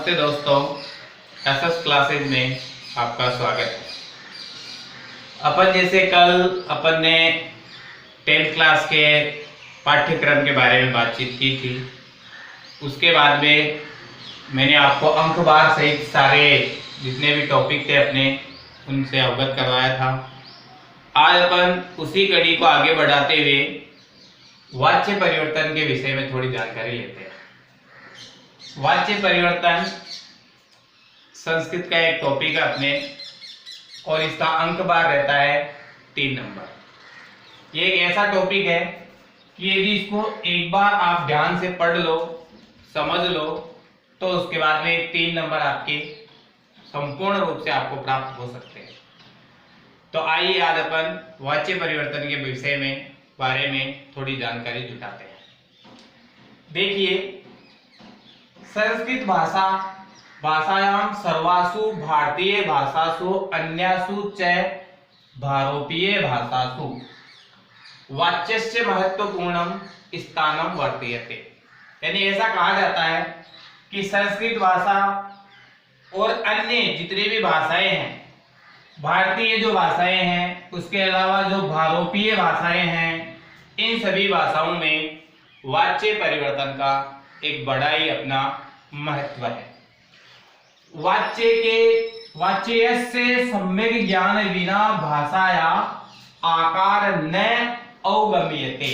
नमस्ते दोस्तों, SS classes में आपका स्वागत है। अपन जैसे कल अपन ने 10th क्लास के पाठ्यक्रम के बारे में बातचीत की थी, उसके बाद में मैंने आपको अंकबार सहित सारे जितने भी टॉपिक थे अपने उनसे अवगत करवाया था। आज अपन उसी कड़ी को आगे बढ़ाते हुए वाच्य परिवर्तन के विषय में थोड़ी जानकारी लेते हैं। वाच्य परिवर्तन संस्कृत का एक टॉपिक है अपने, और इसका अंक बार रहता है 3 नंबर। ये एक ऐसा टॉपिक है कि यदि इसको एक बार आप ध्यान से पढ़ लो, समझ लो, तो उसके बाद में 3 नंबर आपके संपूर्ण रूप से आपको प्राप्त हो सकते हैं। तो आइए आज अपन वाच्य परिवर्तन के विषय में बारे में थोड़ी जानकारी जुटाते हैं। देखिए, संस्कृत भाषायां सर्वासु भारतीय भाषासु अन्यासु च भारोपीय भाषासु वाच्यस्य महत्वपूर्णं स्थानं वर्तते। यानी ऐसा कहा जाता है कि संस्कृत भाषा और अन्य जितनी भी भाषाएं हैं, भारतीय जो भाषाएं हैं, उसके अलावा जो भारोपीय भाषाएं हैं, इन सभी भाषाओं में वाच्य परिवर्तन का एक बड़ा ही अपना महत्व है। वाच्यस्य सम्यक ज्ञान विना भाषाया आकार न अवगम्यते।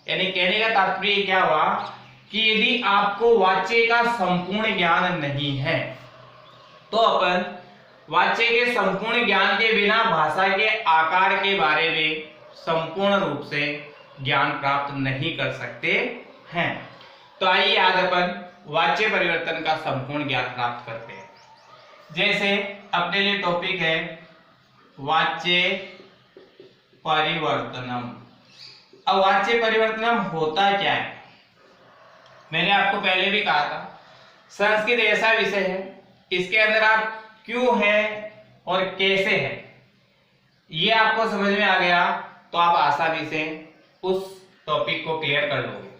यानी कहने का तात्पर्य क्या हुआ कि यदि आपको वाच्य का संपूर्ण ज्ञान नहीं है तो अपन वाच्य के संपूर्ण ज्ञान के बिना भाषा के आकार के बारे में संपूर्ण रूप से ज्ञान प्राप्त नहीं कर सकते हैं। तो आइए आज अपन वाच्य परिवर्तन का संपूर्ण ज्ञान प्राप्त करते हैं। जैसे अपने लिए टॉपिक है वाच्य परिवर्तनम। अब वाच्य परिवर्तनम होता क्या है? मैंने आपको पहले भी कहा था, संस्कृत ऐसा विषय है, इसके अंदर आप क्यों है और कैसे है ये आपको समझ में आ गया तो आप आसानी से उस टॉपिक को क्लियर कर लोगे।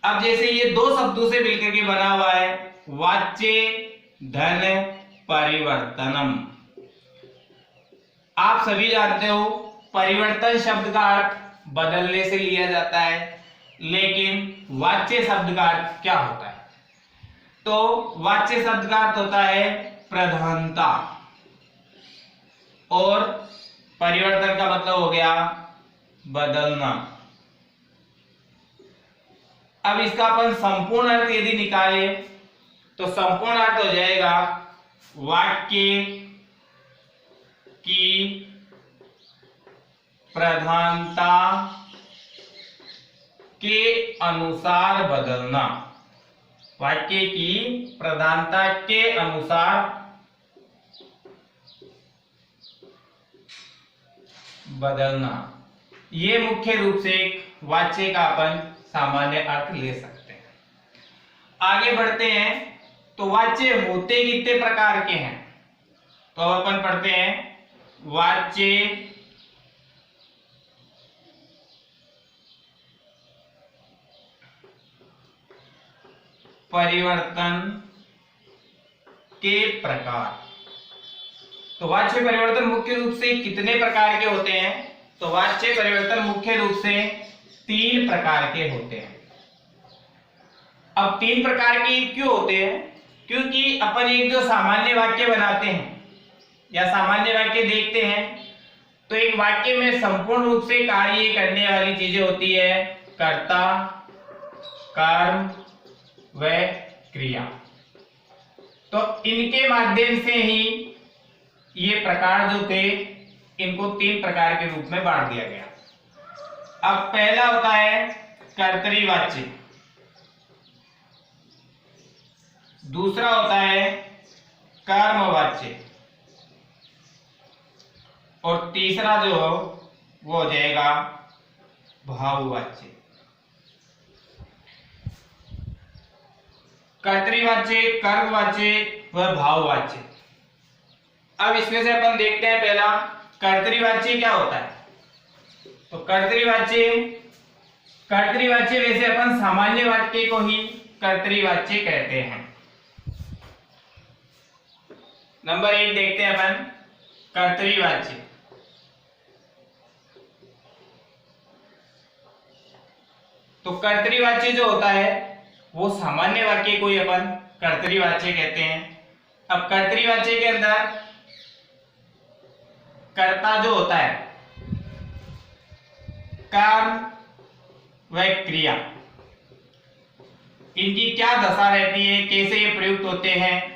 अब जैसे ये दो शब्दों से मिलकर के बना हुआ है वाच्य धन परिवर्तनम। आप सभी जानते हो परिवर्तन शब्द का अर्थ बदलने से लिया जाता है, लेकिन वाच्य शब्द का अर्थ क्या होता है? तो वाच्य शब्द का अर्थ होता है प्रधानता, और परिवर्तन का मतलब हो गया बदलना। अब इसका अपन संपूर्ण अर्थ यदि निकाले तो संपूर्ण अर्थ हो जाएगा वाक्य की प्रधानता के अनुसार बदलना। वाक्य की प्रधानता के अनुसार बदलना, ये मुख्य रूप से एक वाच्य का अपन सामान्य अर्थ ले सकते हैं। आगे बढ़ते हैं तो वाच्य होते कितने प्रकार के हैं? तो अब अपन पढ़ते हैं वाच्य परिवर्तन के प्रकार। तो वाच्य परिवर्तन मुख्य रूप से कितने प्रकार के होते हैं? तो वाच्य परिवर्तन मुख्य रूप से 3 प्रकार के होते हैं। अब 3 प्रकार के क्यों होते हैं? क्योंकि अपन एक जो सामान्य वाक्य बनाते हैं या सामान्य वाक्य देखते हैं, तो एक वाक्य में संपूर्ण रूप से कार्य करने वाली चीजें होती है कर्ता, कर्म व क्रिया। तो इनके माध्यम से ही ये प्रकार जो थे इनको 3 प्रकार के रूप में बांट दिया गया। अब पहला होता है कर्तरीवाच्य, दूसरा होता है कर्मवाच्य, और तीसरा जो हो वो हो जाएगा भाववाच्य। कर्तरीवाच्य, कर्मवाच्य व भाववाच्य। अब इसमें से अपन देखते हैं पहला कर्तरीवाच्य क्या होता है। तो कर्तरीवाच्य वैसे अपन सामान्य वाक्य को ही कर्तरीवाच्य कहते हैं। नंबर 1 देखते हैं अपन, कर्तरीवाच्य। तो कर्तरीवाच्य जो होता है वो सामान्य वाक्य को ही अपन कर्तरीवाच्य कहते हैं। अब कर्तरीवाच्य के अंदर कर्ता जो होता है, कर्म व क्रिया, इनकी क्या दशा रहती है, कैसे ये प्रयुक्त होते हैं।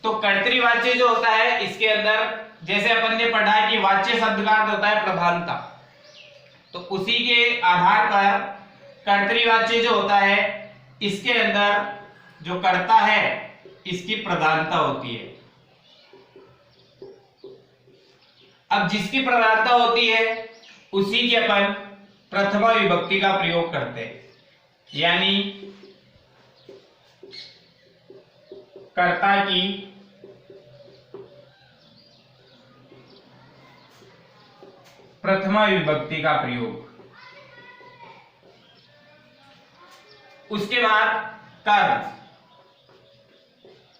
तो कर्तरीवाच्य जो होता है इसके अंदर जैसे अपन ने पढ़ा है कि वाच्य शब्द का अर्थ होता है प्रधानता, तो उसी के आधार पर कर्तरीवाच्य जो होता है इसके अंदर जो कर्ता है इसकी प्रधानता होती है। अब जिसकी प्रधानता होती है उसी की अपन प्रथमा विभक्ति का प्रयोग करते हैं, यानी कर्ता की प्रथमा विभक्ति का प्रयोग। उसके बाद कर्म,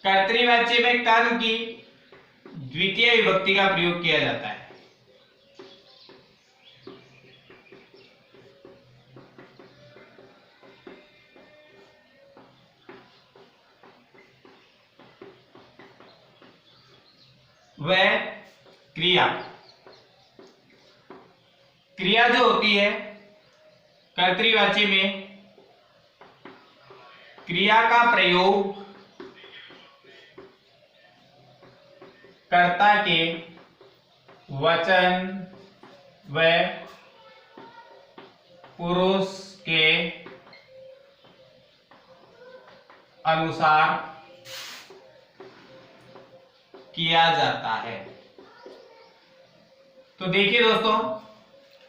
कर्तरीवाच्य में कर्म की द्वितीय विभक्ति का प्रयोग किया जाता है। वह क्रिया, क्रिया जो होती है कर्तरीवाच्य में, क्रिया का प्रयोग कर्ता के वचन व पुरुष के अनुसार किया जाता है। तो देखिए दोस्तों,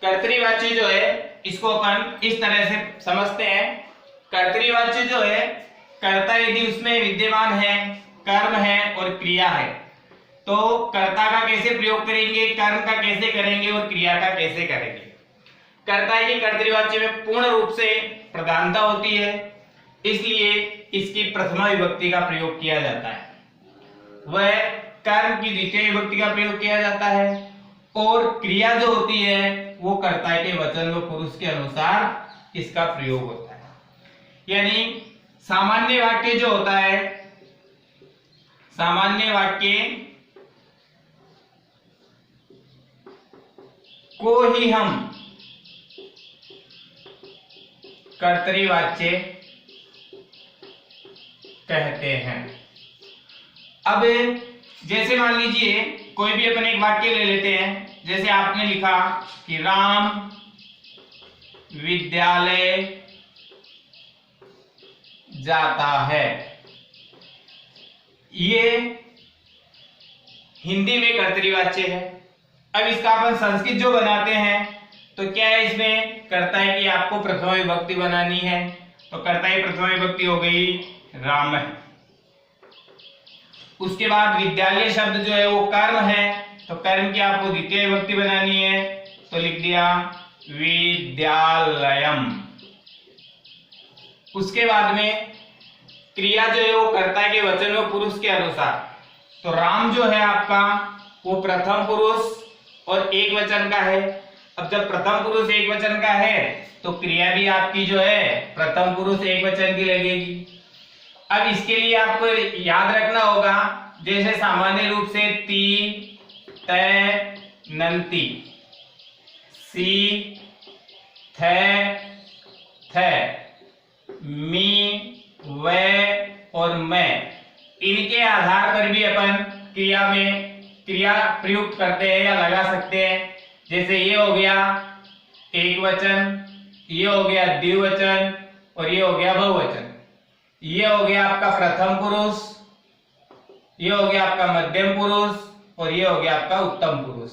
कर्तरीवाच्य जो है इसको अपन इस तरह से समझते हैं। कर्तरीवाच्य जो है, कर्ता यदि उसमें विद्यमान है, कर्म है और क्रिया है, तो कर्ता का कैसे प्रयोग करेंगे, कर्म का कैसे करेंगे और क्रिया का कैसे करेंगे। कर्ता की कर्तरीवाच्य में पूर्ण रूप से प्रधानता होती है, इसलिए इसकी प्रथमा विभक्ति का प्रयोग किया जाता है। वह कर्म की द्वितीय विभक्ति का प्रयोग किया जाता है और क्रिया जो होती है वो कर्ता के वचन व पुरुष के अनुसार इसका प्रयोग होता है। यानी सामान्य वाक्य जो होता है, सामान्य वाक्य को ही हम कर्तरीवाच्य कहते हैं। अब जैसे मान लीजिए कोई भी अपन एक वाक्य ले लेते हैं, जैसे आपने लिखा कि राम विद्यालय जाता है, ये हिंदी में कर्तरीवाच्य है। अब इसका अपन संस्कृत जो बनाते हैं तो क्या है, इसमें कर्ता है कि आपको प्रथमा विभक्ति बनानी है, तो कर्ता की प्रथमा विभक्ति हो गई राम है। उसके बाद विद्यालय शब्द जो है वो कर्म है, तो कर्म की आपको द्वितीय विभक्ति बनानी है, तो लिख दिया विद्यालयम। उसके बाद में क्रिया जो है वो कर्ता के वचन व पुरुष के अनुसार, तो राम जो है आपका वो प्रथम पुरुष और एक वचन का है। अब जब प्रथम पुरुष एक वचन का है तो क्रिया भी आपकी जो है प्रथम पुरुष एक वचन की लगेगी। अब इसके लिए आपको याद रखना होगा, जैसे सामान्य रूप से ती, तय, नंती, सी, थे, मी, वे और मैं, इनके आधार पर भी अपन क्रिया में क्रिया प्रयुक्त करते हैं या लगा सकते हैं। जैसे ये हो गया एक वचन, ये हो गया द्विवचन और ये हो गया बहुवचन। ये हो गया आपका प्रथम पुरुष, ये हो गया आपका मध्यम पुरुष और ये हो गया आपका उत्तम पुरुष।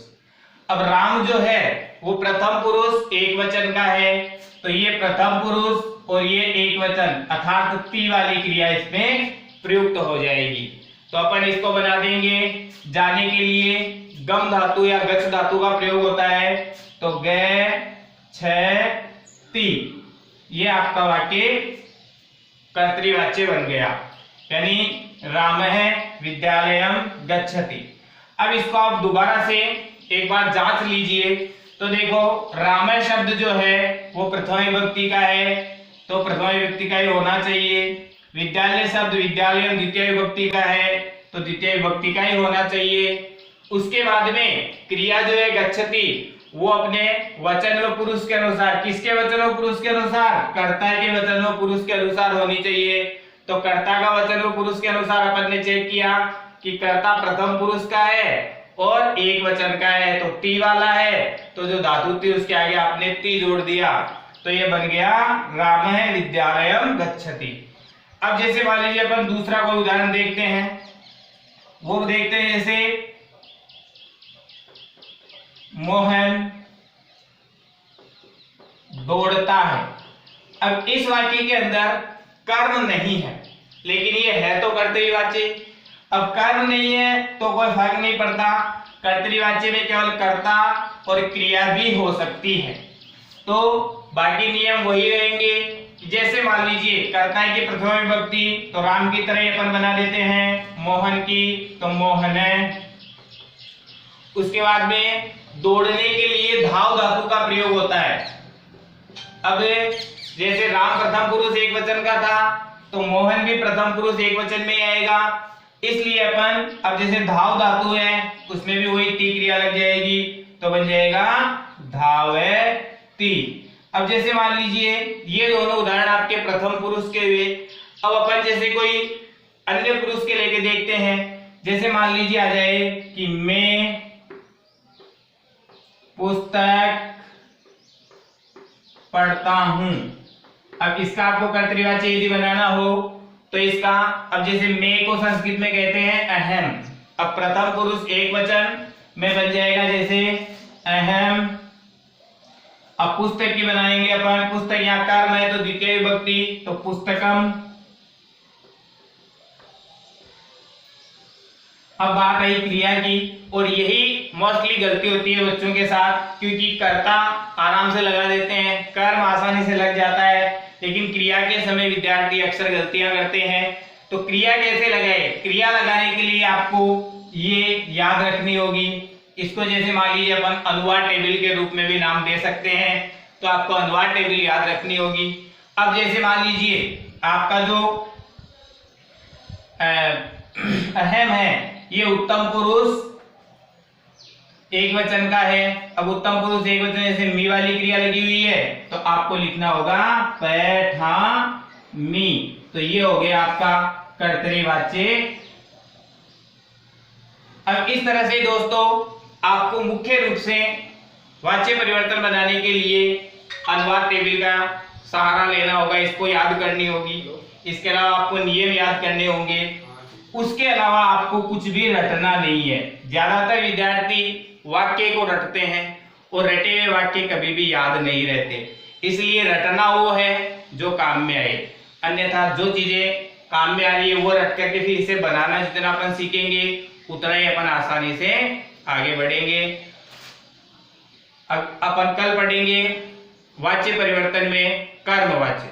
अब राम जो है वो प्रथम पुरुष एक वचन का है, तो ये प्रथम पुरुष और ये एक वचन अर्थात ती वाली क्रिया इसमें प्रयुक्त हो जाएगी। तो अपन इसको बना देंगे। जाने के लिए गम धातु या गच्छ धातु का प्रयोग होता है, तो ग, छ, ती, ये आपका वाक्य कर्तरीवाच्य बन गया। यानी रामः विद्यालयम गच्छति। अब इसको आप दोबारा से एक बार जांच लीजिए। तो देखो रामः शब्द जो है वो प्रथमा विभक्ति का है, तो प्रथमा विभक्ति का ही होना चाहिए। विद्यालय शब्द विद्यालयम द्वितीय विभक्ति का है, तो द्वितीय विभक्ति का ही होना चाहिए। उसके बाद में क्रिया जो है गच्छति वो अपने वचन व पुरुष के अनुसार, किसके वचन व पुरुष के अनुसार? कर्ता के वचन व पुरुष के अनुसार होनी चाहिए। तो कर्ता का वचन व पुरुष के अनुसार अपन ने चेक किया कि कर्ता प्रथम पुरुष का है और एक वचन का है, तो टी वाला है, तो जो धातु थी उसके आगे आपने टी जोड़ दिया, तो ये बन गया रामः विद्यालयम गच्छति। अब जैसे मान लीजिए अपन दूसरा कोई उदाहरण देखते हैं, वो देखते हैं जैसे मोहन दौड़ता है। अब इस वाक्य के अंदर कर्म नहीं है, लेकिन ये है तो कर्तव्यवाची। अब कर्म नहीं है तो कोई फर्क नहीं पड़ता, कर्तव्यवाची में केवल कर्ता और क्रिया भी हो सकती है। तो बाकी नियम वही रहेंगे। जैसे मान लीजिए कर्ता की प्रथमा विभक्ति, तो राम की तरह अपन बना देते हैं, मोहन की तो मोहन है। उसके बाद में दौड़ने के लिए धाव धातु का प्रयोग होता है। अब जैसे राम प्रथम पुरुष एक वचन का था, तो मोहन भी प्रथम पुरुष एक वचन में ही आएगा, इसलिए अपन अब जैसे धाव धातु है उसमें भी वही ती क्रिया लग जाएगी, तो बन जाएगा धावति। अब जैसे मान लीजिए ये दोनों उदाहरण आपके प्रथम पुरुष के हुए। अब अपन जैसे कोई अन्य पुरुष के लेके देखते हैं, जैसे मान लीजिए आ जाए कि मैं पुस्तक पढ़ता हूं। अब इसका आपको कर्तव्यवाची यदि बनाना हो तो इसका, अब जैसे मैं को संस्कृत में कहते हैं अहम, अब प्रथम पुरुष एक वचन में बन जाएगा जैसे अहम। अब पुस्तक की बनाएंगे अपन, पुस्तक यहाँ कर्म है तो द्वितीय विभक्ति, तो पुस्तकम। अब बात आई क्रिया की, और यही मोस्टली गलती होती है बच्चों के साथ, क्योंकि कर्ता आराम से लगा देते हैं, कर्म आसानी से लग जाता है, लेकिन क्रिया के समय विद्यार्थी अक्सर गलतियां करते हैं। तो क्रिया कैसे लगाए? क्रिया लगाने के लिए आपको ये याद रखनी होगी। इसको जैसे मान लीजिए अपन अनुवाद टेबल के रूप में भी नाम दे सकते हैं, तो आपको अनुवाद टेबल याद रखनी होगी। अब जैसे मान लीजिए आपका जो अहम है ये उत्तम पुरुष एक वचन का है। अब उत्तम पुरुष एक वचन जैसे मी वाली क्रिया लगी हुई है, तो आपको लिखना होगा पैठामी। तो ये हो गया आपका कर्तव्यवाची। अब इस तरह से दोस्तों आपको मुख्य रूप से वाच्य परिवर्तन बनाने के लिए अनुवाद टेबल का सहारा लेना होगा, इसको याद करनी होगी। इसके अलावा आपको नियम याद करने होंगे। उसके अलावा आपको कुछ भी रटना नहीं है। ज्यादातर विद्यार्थी वाक्य को रटते हैं और रटे हुए वाक्य कभी भी याद नहीं रहते, इसलिए रटना वो है जो काम में आए। अन्यथा जो चीजें काम में आ रही है वो रट करके फिर इसे बनाना जितना अपन सीखेंगे उतना ही अपन आसानी से आगे बढ़ेंगे। अब अपन कल पढ़ेंगे वाच्य परिवर्तन में कर्मवाच्य।